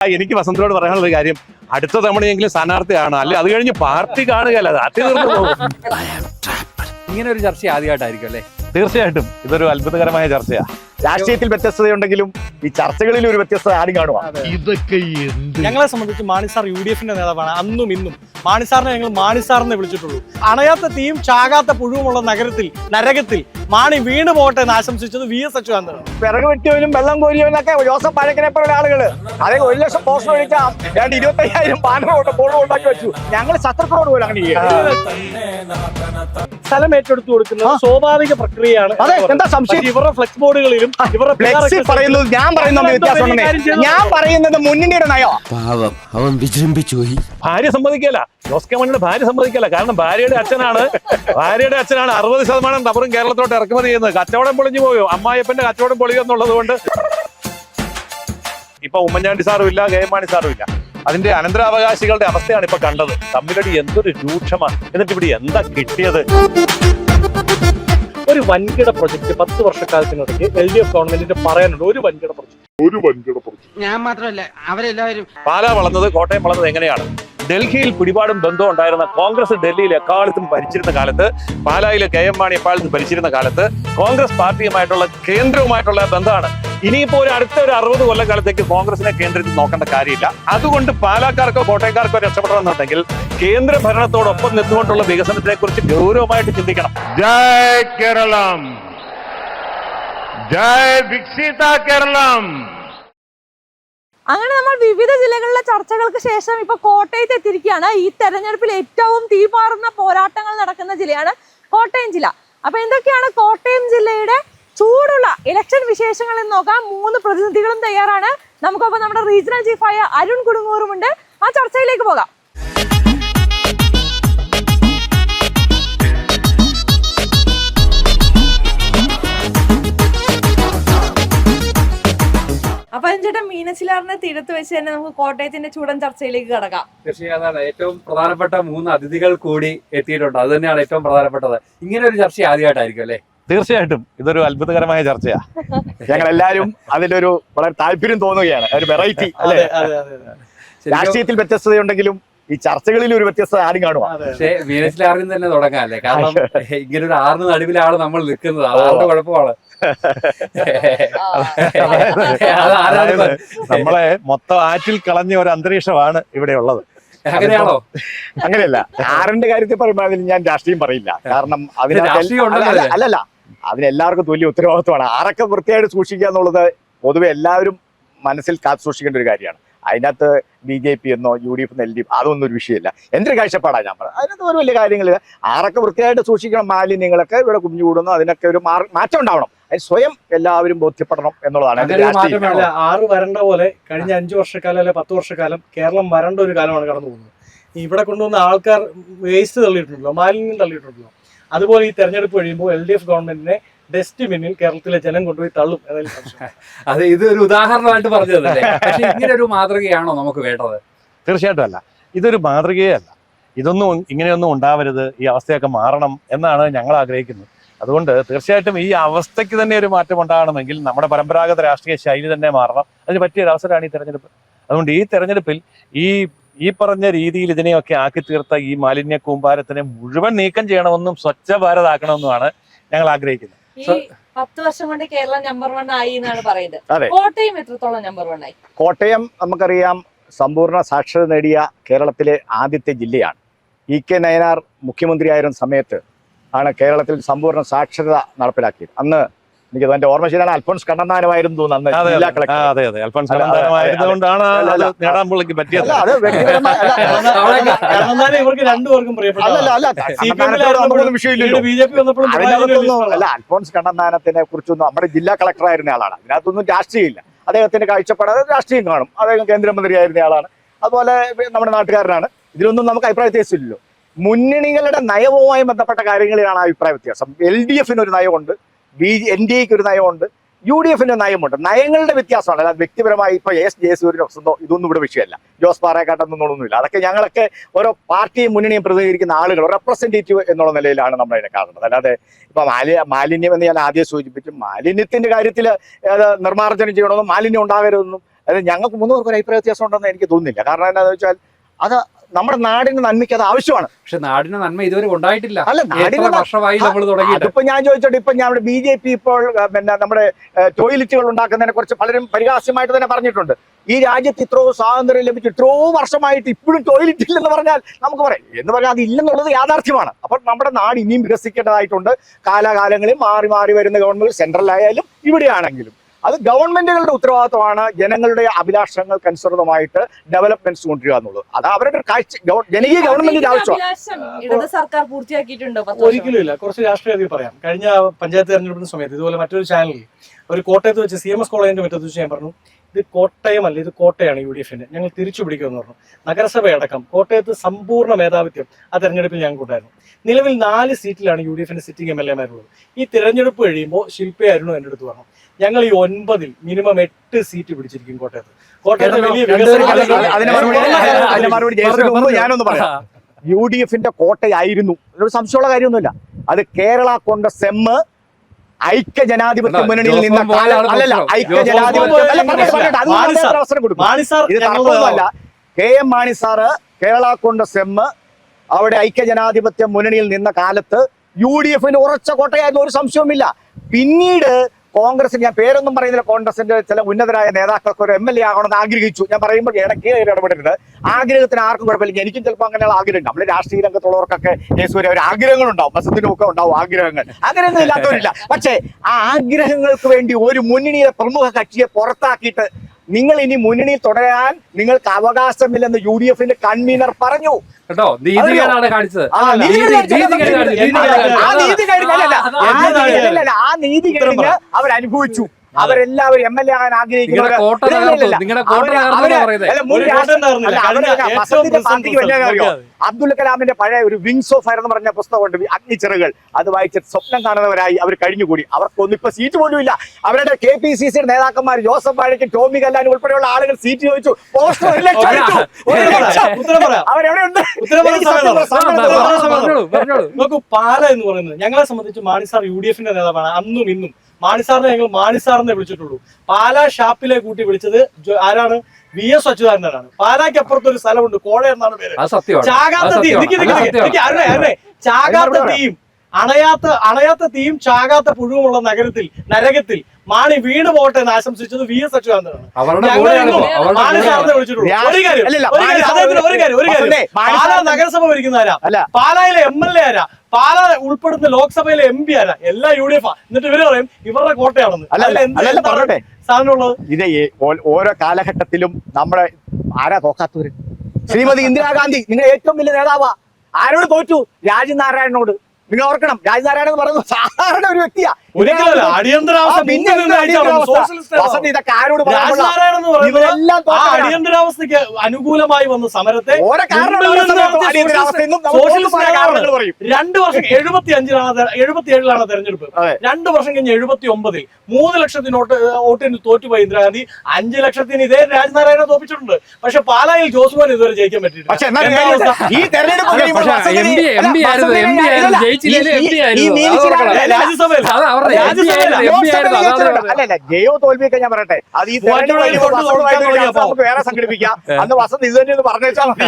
എനിക്ക് വസന്തോട് പറയാനുള്ള ഒരു കാര്യം, അടുത്ത തവണയെങ്കിലും സ്ഥാനാർത്ഥിയാണ്, അല്ലെ അത് കഴിഞ്ഞ് പാർട്ടി കാണുകയല്ല, അത് തീർന്നു പോകും. ഇങ്ങനെ ഒരു ചർച്ച ആദ്യമായിട്ടായിരിക്കും അല്ലേ? തീർച്ചയായിട്ടും ഇതൊരു അത്ഭുതകരമായ ചർച്ചയാ. രാഷ്ട്രീയത്തിൽ വ്യത്യസ്തതയുണ്ടെങ്കിലും ഈ ചർച്ചകളിൽ ഒരു വ്യത്യസ്തത ആരും കാണുക. ഇതൊക്കെ ഞങ്ങളെ സംബന്ധിച്ച് മാണിസാർ UDF നേതാവാണ്. അന്നും ഇന്നും മാണിസാറിനെ ഞങ്ങൾ മാണിസാറിനെ വിളിച്ചിട്ടുള്ളൂ. അണയാത്ത തീയും ചാകാത്ത പുഴുവുമുള്ള നരകത്തിൽ മാണി വീണ് പോകട്ടെ എന്ന് ആശംസിച്ചത് VS അച്യുതാനന്ദനാണ്. വിറക് വെട്ടിയവനും വെള്ളം കോരിയവനൊക്കെ ജോസഫ് പഴക്കനെ പോലുള്ള ആളുകൾ അതേ 1 ലക്ഷം പോസ്റ്റർ ഒഴിക്കാം, 25,000 ബാനറോട്ട് ബോർഡ് ഉണ്ടാക്കി വെച്ചു. ഞങ്ങൾ ശത്രുക്കളോട് പോലും അങ്ങനെ സ്ഥലം ഏറ്റെടുത്തു കൊടുക്കുന്നത് സ്വാഭാവിക പ്രക്രിയയാണ്. എന്താ സംശയം? ഇവരുടെ ഫ്ലെക്സ് ബോർഡുകളിലും പറയുന്നത് ഞാൻ പറയുന്നത് മുന്നണിയുടെ നയോ. പാവം, അവൻ വിജൃംഭിച്ചു പോയി. ഭാര്യ സമ്മതിക്കല, ജോസ് കെ മാണിയുടെ ഭാര്യ സമ്മതിക്കല. കാരണം ഭാര്യയുടെ അച്ഛനാണ് 60% റബ്ബറും കേരളത്തോട്ട് ഇറക്കുമതി ചെയ്യുന്നത്. കച്ചവടം പൊളിഞ്ഞു പോയോ, അമ്മായിയപ്പന്റെ കച്ചവടം പൊളിയോ എന്നുള്ളത് കൊണ്ട് ഇപ്പൊ ഉമ്മൻചാണ്ടി സാറും ഇല്ല, കെ എം മാണി സാറും ഇല്ല. അതിന്റെ അനന്തരാവകാശികളുടെ അവസ്ഥയാണ് ഇപ്പൊ കണ്ടത്. തമ്മിലടി എന്തൊരു രൂക്ഷമാണ്. എന്നിട്ട് ഇവിടെ എന്താ കിട്ടിയത്? ഒരു വൻകിട പ്രൊജക്ട് 10 വർഷക്കാലത്തിനിടയ്ക്ക് LDF ഗവൺമെന്റിന്റെ പറയാനുണ്ട്. ഒരു വൻകിട പ്രൊജക്ട് ഞാൻ മാത്രമല്ല, അവരെല്ലാവരും. പാലാ വളർന്നത്, കോട്ടയം വളർന്നത് എങ്ങനെയാണ്? ഡൽഹിയിൽ പിടിപാടും ബന്ധവും ഉണ്ടായിരുന്ന കോൺഗ്രസ് ഡൽഹിയിൽ എക്കാലത്തും ഭരിച്ചിരുന്ന കാലത്ത്, പാലായിലെ കെ എം മാണി എക്കാലത്തും ഭരിച്ചിരുന്ന കാലത്ത് കോൺഗ്രസ് പാർട്ടിയുമായിട്ടുള്ള കേന്ദ്രവുമായിട്ടുള്ള ബന്ധമാണ്. ഇനിയിപ്പോ അടുത്ത 60 കൊല്ലക്കാലത്തേക്ക് കോൺഗ്രസിനെ കേന്ദ്രത്തിൽ നോക്കേണ്ട കാര്യമില്ല. അതുകൊണ്ട് പാലാക്കാർക്കോ കോട്ടയക്കാർക്കോ രക്ഷപ്പെടണമെന്നുണ്ടെങ്കിൽ കേന്ദ്ര ഭരണത്തോടൊപ്പം നിന്നുകൊണ്ടുള്ള വികസനത്തെ കുറിച്ച് ഗൗരവമായിട്ട് ചിന്തിക്കണം. ജയ് കേരളം, ജയ് വികസിത കേരളം. അങ്ങനെ നമ്മൾ വിവിധ ജില്ലകളിലെ ചർച്ചകൾക്ക് ശേഷം ഇപ്പൊ കോട്ടയത്ത് എത്തിയിരിക്കുകയാണ്. ഈ തെരഞ്ഞെടുപ്പിൽ ഏറ്റവും തീപാറുന്ന പോരാട്ടങ്ങൾ നടക്കുന്ന ജില്ലയാണ് കോട്ടയം ജില്ല. അപ്പൊ എന്തൊക്കെയാണ് കോട്ടയം ജില്ലയുടെ ചൂടുള്ള ഇലക്ഷൻ വിശേഷങ്ങൾ എന്ന് നോക്കാം. 3 പ്രതിനിധികളും തയ്യാറാണ്. നമുക്കൊപ്പം നമ്മുടെ റീജിയണൽ ചീഫായ അരുൺ കുടുങ്ങൂറുമുണ്ട്. ആ ചർച്ചയിലേക്ക് പോകാം. അപ്പൊ ചേട്ടാ, മീനച്ചിലാറിനെ തീരത്ത് വെച്ച് തന്നെ നമുക്ക് കോട്ടയത്തിന്റെ ചൂടൻ ചർച്ചയിലേക്ക് കടക്കാം. തീർച്ചയായും ഏറ്റവും പ്രധാനപ്പെട്ട 3 അതിഥികൾ കൂടി എത്തിയിട്ടുണ്ട്. അത് തന്നെയാണ് ഏറ്റവും പ്രധാനപ്പെട്ടത്. ഇങ്ങനെ ഒരു ചർച്ച ആദ്യമായിട്ടായിരിക്കും അല്ലേ? തീർച്ചയായിട്ടും ഇതൊരു അത്ഭുതകരമായ ചർച്ചയാ. ഞങ്ങൾ എല്ലാവരും അതിലൊരു വളരെ താല്പര്യം തോന്നുകയാണ്. ഒരു വെറൈറ്റി അല്ലേ? രാഷ്ട്രീയത്തിൽ വ്യത്യസ്തതയുണ്ടെങ്കിലും ഈ ചർച്ചകളിൽ ഒരു വ്യത്യസ്തത ആരും കാണുക. പക്ഷേ മീനച്ചിലാറിൽ തന്നെ തുടങ്ങാം അല്ലേ? കാരണം ഇങ്ങനെ ഒരു 6 നടുവിലാണ് നമ്മൾ നിൽക്കുന്നത്. അതാണ് കുഴപ്പമാണ്. നമ്മളെ മൊത്തം ആറ്റിൽ കളഞ്ഞ ഒരു അന്തരീക്ഷമാണ് ഇവിടെ ഉള്ളത്. അങ്ങനെയാണോ? അങ്ങനെയല്ല. 6ന്റെ കാര്യത്തിൽ പറയുമ്പോൾ അതിൽ ഞാൻ രാഷ്ട്രീയം പറയില്ല. കാരണം അല്ലല്ല, അതിനെല്ലാവർക്കും തുല്യ ഉത്തരവാദിത്വമാണ്. 6ഒക്കെ വൃത്തിയായിട്ട് സൂക്ഷിക്കുക എന്നുള്ളത് പൊതുവെ എല്ലാവരും മനസ്സിൽ കാത്തു സൂക്ഷിക്കേണ്ട ഒരു കാര്യമാണ്. അതിനകത്ത് BJP എന്നോ UDF എന്നോ LDF അതൊന്നും ഒരു വിഷയമല്ല. എന്തൊരു കാഴ്ചപ്പാടാണ് ഞാൻ പറഞ്ഞത്. അതിനകത്ത് ഒരു വലിയ കാര്യങ്ങളില്ല. 6ഒക്കെ വൃത്തിയായിട്ട് സൂക്ഷിക്കണം. മാലിന്യങ്ങളൊക്കെ ഇവിടെ കുഞ്ഞു കൂടുന്നു. അതിനൊക്കെ ഒരു മാറ്റം ഉണ്ടാവണം. അത് സ്വയം എല്ലാവരും ബോധ്യപ്പെടണം എന്നുള്ളതാണ്. 6 വരണ്ട പോലെ കഴിഞ്ഞ 5 വർഷക്കാലം അല്ലെ 10 വർഷക്കാലം കേരളം വരണ്ട ഒരു കാലമാണ് കടന്നു പോകുന്നത്. ഇവിടെ കൊണ്ടുവന്ന ആൾക്കാർ വേസ്റ്റ് തള്ളിയിട്ടുണ്ടല്ലോ, മാലിന്യം തള്ളിയിട്ടുണ്ടല്ലോ. അതുപോലെ ഈ തെരഞ്ഞെടുപ്പ് കഴിയുമ്പോൾ LDF ഗവൺമെന്റിനെ ഡസ്റ്റ്ബിന്നിൽ കേരളത്തിലെ ജനം കൊണ്ടുപോയി തള്ളും എന്നതിൽ അതെ, ഇത് ഒരു ഉദാഹരണമായിട്ട് പറഞ്ഞതല്ലേ? പക്ഷെ ഇങ്ങനെ ഒരു മാതൃകയാണോ നമുക്ക് വേണ്ടത്? തീർച്ചയായിട്ടും അല്ല. ഇതൊരു മാതൃകയേ അല്ല. ഇങ്ങനെയൊന്നും ഉണ്ടാവരുത്, ഈ അവസ്ഥയൊക്കെ മാറണം എന്നാണ് ഞങ്ങൾ ആഗ്രഹിക്കുന്നത്. അതുകൊണ്ട് തീർച്ചയായിട്ടും ഈ അവസ്ഥയ്ക്ക് തന്നെ ഒരു മാറ്റം ഉണ്ടാകണമെങ്കിൽ നമ്മുടെ പരമ്പരാഗത രാഷ്ട്രീയ ശൈലി തന്നെ മാറണം. അതിന് പറ്റിയൊരു അവസരമാണ് ഈ തെരഞ്ഞെടുപ്പ്. അതുകൊണ്ട് ഈ തെരഞ്ഞെടുപ്പിൽ ഈ പറഞ്ഞ രീതിയിൽ ഇതിനെയൊക്കെ ആക്കി തീർത്ത ഈ മാലിന്യ കൂമ്പാരത്തിനെ മുഴുവൻ നീക്കം ചെയ്യണമെന്നും സ്വച്ഛ ഭാരത് ആക്കണമെന്നുമാണ് ഞങ്ങൾ ആഗ്രഹിക്കുന്നത്. ഈ 10 വർഷം കൊണ്ട് കേരളം നമ്പർ 1 ആയി എന്നാണ് പറയുന്നത്. കോട്ടയം എത്രത്തോളം നമ്പർ 1 ആയി? കോട്ടയം നമുക്കറിയാം സമ്പൂർണ്ണ സാക്ഷരത നേടിയ കേരളത്തിലെ ആദ്യത്തെ ജില്ലയാണ്. EK നയനാർ മുഖ്യമന്ത്രിയായിരുന്ന സമയത്ത് ആണ് കേരളത്തിൽ സമ്പൂർണ്ണ സാക്ഷരത നടപ്പിലാക്കിയത്. അന്ന് എനിക്ക് എന്റെ ഓർമ്മ ശരിയാണ്, അൽഫോൺസ് കണ്ണന്താനമായിരുന്നു തോന്നുന്നു അന്ന് ജില്ലാ കളക്ടർ. അൽഫോൺസ് കണ്ണന്താനമായതുകൊണ്ടാണ് നേടാൻ പുള്ളിക്ക് പറ്റിയത്. ഇവർക്ക് രണ്ടുപേർക്കും അല്ല, അൽഫോൺസ് കണ്ണന്താനത്തിനെ കുറിച്ചൊന്നും നമ്മുടെ ജില്ലാ കളക്ടർ ആയിരുന്ന ആളാണ്. അതിനകത്തൊന്നും രാഷ്ട്രീയമില്ല. അദ്ദേഹത്തിന്റെ കാഴ്ചപ്പാട് രാഷ്ട്രീയം കാണും. അദ്ദേഹം കേന്ദ്രമന്ത്രിയായിരുന്ന ആളാണ്. അതുപോലെ നമ്മുടെ നാട്ടുകാരനാണ്. ഇതിലൊന്നും നമുക്ക് അഭിപ്രായ വ്യത്യാസമില്ലല്ലോ. മുന്നണികളുടെ നയവുമായി ബന്ധപ്പെട്ട കാര്യങ്ങളിലാണ് അഭിപ്രായ വ്യത്യാസം. LDFന് ഒരു നയമുണ്ട്, NDAക്ക് ഒരു നയമുണ്ട്, UDFന്റെ നയമുണ്ട്. നയങ്ങളുടെ വ്യത്യാസമാണ്. അല്ലാതെ വ്യക്തിപരമായി ഇപ്പൊ ജയസൂര്യനോ ഇതൊന്നും ഇവിടെ വിഷയമല്ല. ജോസ് പാറേക്കാട്ടെന്നൊന്നുമില്ല. അതൊക്കെ ഞങ്ങളൊക്കെ ഓരോ പാർട്ടിയും മുന്നണിയും പ്രതിനിധീകരിക്കുന്ന ആളുകൾ, റെപ്രസെന്റേറ്റീവ് എന്നുള്ള നിലയിലാണ് നമ്മൾ അതിനെ കാണുന്നത്. അല്ലാതെ ഇപ്പൊ മാലിന്യം എന്ന് ഞാൻ ആദ്യം സൂചിപ്പിച്ചു. മാലിന്യത്തിന്റെ കാര്യത്തിൽ നിർമ്മാർജ്ജനം ചെയ്യണമെന്നും മാലിന്യം ഉണ്ടാകരുതെന്നും അതായത് ഞങ്ങൾക്ക് 3 പേർക്ക് ഒരു അഭിപ്രായ വ്യത്യാസം ഉണ്ടെന്ന് എനിക്ക് തോന്നുന്നില്ല. കാരണം എന്താണെന്ന് വെച്ചാൽ അത് നമ്മുടെ നാടിന് നന്മയ്ക്ക് അത് ആവശ്യമാണ്. പക്ഷെ നാടിന് നന്മ ഇതുവരെ ഉണ്ടായിട്ടില്ല. അല്ല, എത്ര വർഷമായി നമ്മൾ തുടങ്ങിയിട്ട്? അതിപ്പോ ഞാൻ ചോദിച്ചോട്ടെ, ഇപ്പൊ ഞാൻ BJP ഇപ്പോൾ പിന്നെ നമ്മുടെ ടോയ്ലറ്റുകൾ ഉണ്ടാക്കുന്നതിനെ കുറിച്ച് പലരും പരിഹാസ്യമായിട്ട് തന്നെ പറഞ്ഞിട്ടുണ്ട്. ഈ രാജ്യത്ത് ഇത്രയോ സ്വാതന്ത്ര്യം ലഭിച്ചു ഇത്രയോ വർഷമായിട്ട് ഇപ്പോഴും ടോയ്ലറ്റ് ഇല്ലെന്ന് പറഞ്ഞാൽ നമുക്ക് പറയാം. എന്ന് പറഞ്ഞാൽ അത് ഇല്ലെന്നുള്ളത് യാഥാർത്ഥ്യമാണ്. അപ്പോൾ നമ്മുടെ നാട് ഇനിയും വികസിക്കേണ്ടതായിട്ടുണ്ട്. കാലാകാലങ്ങളിൽ മാറി മാറി വരുന്ന ഗവൺമെന്റ് സെൻട്രലായാലും ഇവിടെയാണെങ്കിലും അത് ഗവൺമെന്റുകളുടെ ഉത്തരവാദിത്തമാണ് ജനങ്ങളുടെ അഭിലാഷങ്ങൾക്കനുസൃതമായിട്ട് ഡെവലപ്മെന്റ്സ് കൊണ്ടുവരിക എന്നുള്ളത്. അത് അവരുടെ കാഴ്ച ജനകീയ ഗവൺമെന്റിന്റെ ആവശ്യമാണ്. ഇടത് സർക്കാർ പൂർത്തിയാക്കിയിട്ടുണ്ടോ? ഒരിക്കലും ഇല്ല. കുറച്ച് രാഷ്ട്രീയം പറയാം. കഴിഞ്ഞ പഞ്ചായത്ത് തെരഞ്ഞെടുപ്പിന്റെ സമയത്ത് ഇതുപോലെ മറ്റൊരു ചാനലിൽ ഒരു കോട്ടയത്ത് വെച്ച് CMS കോളേജിന്റെ മറ്റത്ത് വെച്ച് ഞാൻ പറഞ്ഞു, ഇത് കോട്ടയമല്ല, ഇത് കോട്ടയാണ് UDFന്റെ, ഞങ്ങൾ തിരിച്ചു പിടിക്കുമെന്ന് പറഞ്ഞു. നഗരസഭയടക്കം കോട്ടയത്ത് സമ്പൂർണ്ണ മേധാവിത്വം ആ തെരഞ്ഞെടുപ്പിൽ ഞങ്ങൾക്കുണ്ടായിരുന്നു. നിലവിൽ 4 സീറ്റിലാണ് UDFന്റെ സിറ്റിംഗ് MLA-മാരുള്ളത്. ഈ തിരഞ്ഞെടുപ്പ് കഴിയുമ്പോൾ ശില്പ അരുണും എൻ്റെ അടുത്ത് പറഞ്ഞു, ഞങ്ങൾ ഈ 9-ൽ മിനിമം 8 സീറ്റ് പിടിച്ചിരിക്കും കോട്ടയത്ത്. കോട്ടയത്ത് വലിയ അതിന്റെ മറുപടി ഞാനൊന്ന് പറയാം. UDFന്റെ കോട്ടയായിരുന്നു, ഒരു സംശയമുള്ള കാര്യമൊന്നുമില്ല. അത് കേരള കോൺഗ്രസ് എം ഐക്യ ജനാധിപത്യ മുന്നണിയിൽ നിന്ന അവസരം കൊടുക്കും. ഇത് തർക്കമൊന്നുമല്ല. KM Mani sir Kerala Congress M അവിടെ ഐക്യ ജനാധിപത്യ മുന്നണിയിൽ നിന്ന കാലത്ത് UDFന് ഉറച്ച കോട്ടയായിരുന്നു, ഒരു സംശയവുമില്ല. പിന്നീട് കോൺഗ്രസിന്, ഞാൻ പേരൊന്നും പറയുന്നില്ല, കോൺഗ്രസിന്റെ ചില ഉന്നതരായ നേതാക്കൾക്ക് ഒരു MLA ആകണമെന്ന് ആഗ്രഹിച്ചു. ഞാൻ പറയുമ്പോൾ ഇടയ്ക്ക് ഇടപെടരുത്. ആഗ്രഹത്തിന് ആർക്കും കുഴപ്പമില്ല. എനിക്കും ചിലപ്പോൾ അങ്ങനെയുള്ള ആഗ്രഹം. നമ്മുടെ രാഷ്ട്രീയ രംഗത്തുള്ളവർക്കൊക്കെ ഒരു ആഗ്രഹങ്ങളുണ്ടാവും, വസത്തിനുമൊക്കെ ഉണ്ടാവും ആഗ്രഹങ്ങൾ. അങ്ങനെയൊന്നും ഇല്ലാത്തവരില്ല. പക്ഷേ ആ ആഗ്രഹങ്ങൾക്ക് വേണ്ടി ഒരു മുന്നണിയിലെ പ്രമുഖ കക്ഷിയെ പുറത്താക്കിയിട്ട് നിങ്ങൾ ഇനി മുന്നണിയിൽ തുടരാൻ നിങ്ങൾക്ക് അവകാശമില്ലെന്ന് UDFന്റെ കൺവീനർ പറഞ്ഞു. കേട്ടോ, നീതികേടാണ് കാണിച്ചത്. ആ നീതികേടിന് അവരനുഭവിച്ചു. അവരെല്ലാവരും MLA ആകാൻ ആഗ്രഹിക്കുന്നവർ അബ്ദുൽ കലാമിന്റെ പഴയ ഒരു വിങ്സ് ഓഫ് ഫയർ എന്ന് പറഞ്ഞ പുസ്തകമുണ്ട്, അഗ്നിച്ചിറകൾ. അത് വായിച്ച് സ്വപ്നം കാണുന്നവരായി അവർ കഴിഞ്ഞുകൂടി. അവർക്കൊന്നും ഇപ്പൊ സീറ്റ് പോലും ഇല്ല. അവരുടെ KPCC നേതാക്കന്മാർ ജോസഫ് വാഴയ്ക്കും ടോമി കല്ലാനും ഉൾപ്പെടെയുള്ള ആളുകൾ സീറ്റ് ചോദിച്ചു. അവരെവിടെയുണ്ട്? നോക്കൂ, പാല എന്ന് പറയുന്നത് ഞങ്ങളെ സംബന്ധിച്ച് മാണി സാർ UDFന്റെ നേതാവാണ്. അന്നും ഇന്നും മാണിസാറിനെ ഞങ്ങൾ മാണിസാറിനെ വിളിച്ചിട്ടുള്ളൂ. പാലാ ഷാപ്പിലെ കൂട്ടി വിളിച്ചത് ആരാണ്? VS അച്യുതാനന്ദനാണ്. പാലായ്ക്ക് അപ്പുറത്ത് ഒരു സ്ഥലമുണ്ട്, കോഴ എന്നാണ് പേര്. ചാകാത്ത തീയും അണയാത്ത തീയും ചാകാത്ത പുഴുവുമുള്ള നരകത്തിൽ മാണി വീണ് പോട്ടെ എന്ന് ആശംസിച്ചത് VS അച്യുതാനന്ദനാണ്. മാണി സാറിനെ വിളിച്ചിട്ടുള്ളൂ. പാലാ നഗരസഭ ഭരിക്കുന്നവരാ, പാലായിലെ MLA ആരാ, പാല ഉൾപ്പെടുന്ന ലോക്സഭയിലെ MP ആരാ, എല്ലാം UDF. എന്നിട്ട് ഇവര് പറയും ഇവരുടെ കോട്ടയാണെന്ന്. പറഞ്ഞോട്ടെ സാധനമുള്ളത് ഇത് ഓരോ കാലഘട്ടത്തിലും നമ്മുടെ ആരാ തോക്കാത്തവര്? ശ്രീമതി ഇന്ദിരാഗാന്ധി നിങ്ങളുടെ ഏറ്റവും വലിയ നേതാവാ. ആരോട് തോറ്റു? രാജ്നാരായണനോട്. നിങ്ങൾ ഓർക്കണം, രാജ്നാരായണൻ എന്ന് പറയുന്നത് സാധാരണ ഒരു വ്യക്തിയാ. അടിയന്തരാവസ്ഥയ്ക്ക് അനുകൂലമായി വന്ന സമരത്തെ 2 വർഷം 77-ലാണ് തെരഞ്ഞെടുപ്പ്. 2 വർഷം കഴിഞ്ഞ് 79-ൽ 3 ലക്ഷത്തിന് വോട്ടിന് തോറ്റുപോയി ഇന്ദിരാഗാന്ധി. 5 ലക്ഷത്തിന് ഇതേ രാജ്നാരായണനെ തോപ്പിച്ചിട്ടുണ്ട്. പക്ഷെ പാലായിൽ ജോസുമോൻ ഇതുവരെ ജയിക്കാൻ പറ്റിയില്ല. അല്ലല്ല, ജയോ തോൽവിയൊക്കെ ഞാൻ പറയട്ടെ, അത് ഈ നമുക്ക് വേറെ സംഘടിപ്പിക്കാം. അന്ന് വസന്ത് ഇത് തന്നെ പറഞ്ഞാൽ മതി.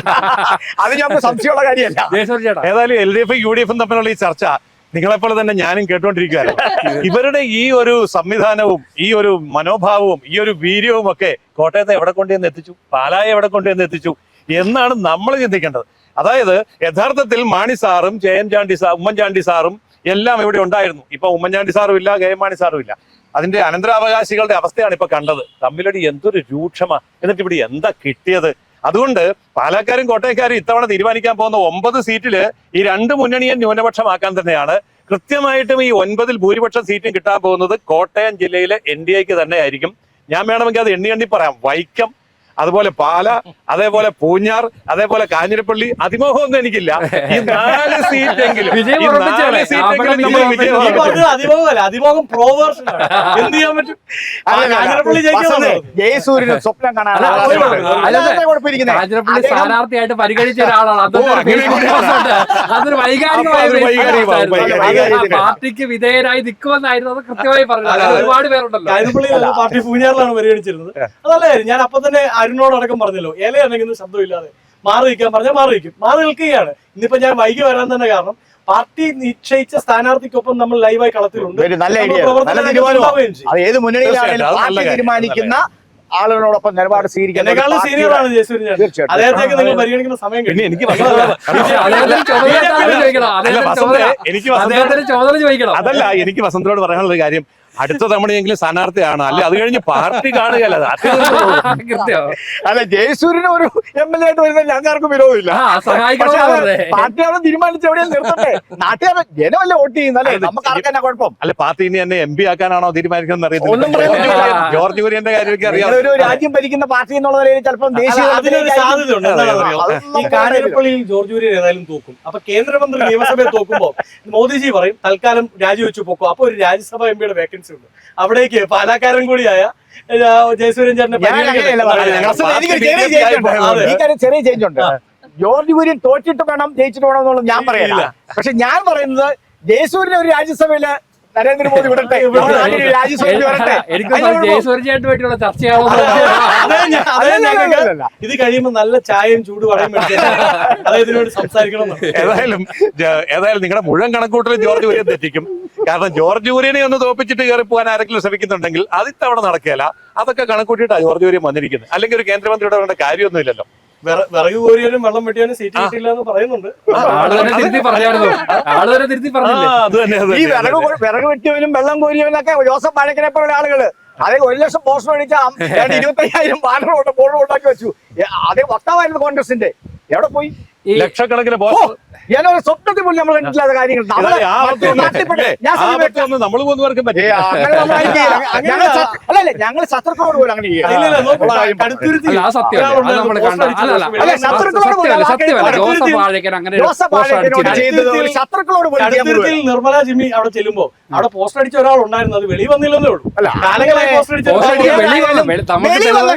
അത് ഞങ്ങൾക്ക് സംശയമുള്ള കാര്യമല്ല. ഏതായാലും LDF UDF തമ്മിലുള്ള ഈ ചർച്ച നിങ്ങളെപ്പോലെ തന്നെ ഞാനും കേട്ടോണ്ടിരിക്കുകയാണ്. ഇവരുടെ ഈ ഒരു സംവിധാനവും ഈ ഒരു മനോഭാവവും ഈ ഒരു വീര്യവും ഒക്കെ കോട്ടയത്തെ എവിടെ കൊണ്ടുവന്ന് എത്തിച്ചു, പാലായെ എവിടെ കൊണ്ടുവന്ന് എത്തിച്ചു എന്നാണ് നമ്മൾ ചിന്തിക്കേണ്ടത്. അതായത് യഥാർത്ഥത്തിൽ മാണി സാറും ഉമ്മൻചാണ്ടി സാറും എല്ലാം ഇവിടെ ഉണ്ടായിരുന്നു. ഇപ്പൊ ഉമ്മൻചാണ്ടി സാറും ഇല്ല, KM മാണി സാറും ഇല്ല. അതിന്റെ അനന്തരാവകാശികളുടെ അവസ്ഥയാണ് ഇപ്പൊ കണ്ടത്. തമ്മിലടി എന്തൊരു രൂക്ഷമാ. എന്നിട്ട് ഇവിടെ എന്താ കിട്ടിയത്? അതുകൊണ്ട് പാലക്കാരും കോട്ടയക്കാരും ഇത്തവണ തീരുമാനിക്കാൻ പോകുന്ന 9 സീറ്റില് ഈ 2 മുന്നണിയെ ന്യൂനപക്ഷമാക്കാൻ തന്നെയാണ്. കൃത്യമായിട്ടും ഈ 9-ൽ ഭൂരിപക്ഷം സീറ്റും കിട്ടാൻ പോകുന്നത് കോട്ടയം ജില്ലയിലെ NDAക്ക് തന്നെ ആയിരിക്കും. ഞാൻ വേണമെങ്കിൽ അത് എണ്ണി പറയാം. വൈക്കം, അതുപോലെ പാല, അതേപോലെ പൂഞ്ഞാർ, അതേപോലെ കാഞ്ഞിരപ്പള്ളി. അതിമോഹമൊന്നും എനിക്കില്ല. ഈ 4 സീറ്റെങ്കിലും വിജയം ഉറപ്പിച്ചാണ്. നമ്മൾ വിജയം ഈ പറഞ്ഞത് അതിമോഹമല്ല, അതിമോഹം പ്രോവേർഷൻ എന്ത് ചെയ്യാൻ പറ്റും? കാഞ്ഞിരപ്പള്ളി ജയിക്കാൻ ജയസൂര്യന് സ്വപ്നം കാണാൻ കുഴപ്പമിരിക്കുന്നത്. കാഞ്ഞിരപ്പള്ളി സ്ഥാനാർത്ഥിയായിട്ട് പരിഗണിച്ച ഒരാളാണ്. അതൊരു വൈകാരികമായ പാർട്ടിക്ക് വിധേയരായി നിൽക്കുമെന്നായിരുന്നു അത് കൃത്യമായി പറഞ്ഞത്. ഒരുപാട് പേരുണ്ടല്ലോ. കാഞ്ഞിരപ്പള്ളി പാർട്ടി പൂഞ്ഞാറിലാണ് പരിഗണിച്ചിരുന്നത്. അതല്ല ഞാൻ അപ്പൊ തന്നെ അരുണോടടക്കം പറഞ്ഞല്ലോ, ഇലയാണെങ്കിൽ ശബ്ദമില്ലാതെ മാറി നിൽക്കാൻ പറഞ്ഞാൽ മാറി നിൽക്കുകയാണ്. ഇന്നിപ്പോ ഞാൻ വൈകി വരാൻ തന്നെ കാരണം പാർട്ടി നിശ്ചയിച്ച സ്ഥാനാർത്ഥിക്കൊപ്പം നമ്മൾ ലൈവായി കളത്തിലുണ്ട്. നല്ല ഐഡിയ, നല്ല തീരുമാനവും. അത് ഏത് മുന്നണിയിലാണെങ്കിലും പാർട്ടി തീരുമാനിക്കുന്ന ആളുകളോടൊപ്പം നിലപാട് സ്വീകരിക്കാൻ സീനിയറാണ് ജയസൂര്യൻ. അദ്ദേഹത്തേക്ക് നിങ്ങൾ പരിഗണിക്കുന്ന സമയം പിന്നെ എനിക്ക് ചോദന ചോദിക്കണം. അതല്ല, എനിക്ക് വസന്തനോട് പറയാനുള്ള ഒരു കാര്യം, അടുത്ത തവണയെങ്കിലും സ്ഥാനാർത്ഥിയാണ്, അല്ലെ അത് കഴിഞ്ഞ് പാർട്ടി കാണുകയല്ല. അല്ല, ജയസൂര്യന് ഒരു MLA ആയിട്ട് വരുന്നത് ഞങ്ങൾക്കും വിരോധമില്ല. പാർട്ടിയാണ് തീരുമാനിച്ച് എവിടെയും നിർത്തട്ടെ. നാട്ടുകാരെ ജനമല്ലേ വോട്ട് ചെയ്യുന്നല്ലേ, നമുക്ക് ആർക്കെന്നാ കുഴപ്പം? അല്ല, പാർട്ടി ഇനി എന്നെ MP ആക്കാനാണോ തീരുമാനിക്കുന്നത് അറിയത്തില്ല. ജോർജ് കുര്യന്റെ കാര്യമൊക്കെ അറിയാം. ഒരു രാജ്യം ഭരിക്കുന്ന പാർട്ടി എന്നുള്ള നിലയിൽ ചിലപ്പോൾ ദേശീയ ഈ കാഞ്ഞിരപ്പള്ളിയിൽ ജോർജ് കുര്യൻ ഏതായാലും തോക്കും. അപ്പൊ കേന്ദ്രമന്ത്രി നിയമസഭയെ തോക്കുമ്പോ മോദിജി പറയും തൽക്കാലം രാജിവെച്ചു പോക്കും. അപ്പൊ ഒരു രാജ്യസഭ MPയുടെ വേക്കൻസി ഉണ്ട്. അവിടേക്ക് പാലാക്കാരൻ കൂടിയായ ജയസൂര്യൻ ചേട്ടനെ ചെറിയ ചേഞ്ച് ഉണ്ട്. ജോർജ് കുര്യൻ തോറ്റിട്ട് വേണം ജയിച്ചിട്ട് വേണം എന്നുള്ളത് ഞാൻ പറയില്ല. പക്ഷെ ഞാൻ പറയുന്നത് ജയസൂര്യൻ ഒരു രാജ്യസഭയില് നരേന്ദ്രമോദി വിടട്ടെ, രാജ്യസഭയിൽ വരട്ടെ. ജയസൂര്യനായിട്ട് വേണ്ടിയുള്ള ചർച്ചയാണോ? ഇത് കഴിയുമ്പോൾ നല്ല ചായയും ചൂട് വടയും അദ്ദേഹത്തിന് വേണ്ടി സംസാരിക്കണം. ഏതായാലും നിങ്ങളുടെ മുഴുവൻ കണക്കൂട്ടലും ജോർജ് കുര്യൻ തെറ്റിക്കും. കാരണം ജോർജ് കുര്യനെ ഒന്ന് തോപ്പിച്ചിട്ട് കയറി പോകാൻ ആരെങ്കിലും ശ്രമിക്കുന്നുണ്ടെങ്കിൽ അത് ഇത്തവണ നടക്കുകയില്ല. അതൊക്കെ കണക്കൂട്ടിയിട്ടാണ് ജോർജ് കുര്യൻ വന്നിരിക്കുന്നത്. അല്ലെങ്കിൽ ഒരു കേന്ദ്രമന്ത്രിയുടെ വേണ്ട കാര്യമൊന്നുമില്ലല്ലോ. വിറക് കോരിയാലും വെള്ളം വെട്ടിയാലും സീറ്റ് കിട്ടില്ല എന്ന് പറയുന്നുണ്ട്. ഈ വിറക് വെട്ടിയവനും വെള്ളം കോരിയവനൊക്കെ ജോസഫ് വാഴക്കനെ പോലുള്ള ആളുകള് അതേ 1 ലക്ഷം പോസ്റ്റർ മേടിച്ച 25,000 ബാനർ ബോർഡ് ഉണ്ടാക്കി വെച്ചു. അതേ വക്താവായിരുന്നു കോൺഗ്രസിന്റെ. എവിടെ പോയി? ലക്ഷക്കണക്കിന് ഞാനൊരു സ്വപ്നത്തിൽ പോലും നമ്മൾ കണ്ടിട്ടില്ലാത്ത കാര്യങ്ങൾ. നമ്മൾ 3 പേർക്കും അല്ലല്ലേ, ഞങ്ങൾ ശത്രുക്കളോട് പോലും അങ്ങനെ ശത്രുക്കളോട് പോലും. നിർമ്മല ജിമ്മി അവിടെ ചെല്ലുമ്പോ അവിടെ പോസ്റ്റർ അടിച്ച ഒരാൾ ഉണ്ടായിരുന്നു, അത് വെളി വന്നില്ലെന്നേ ഉള്ളൂ. കാലങ്ങളായി പോസ്റ്റർ അടിച്ച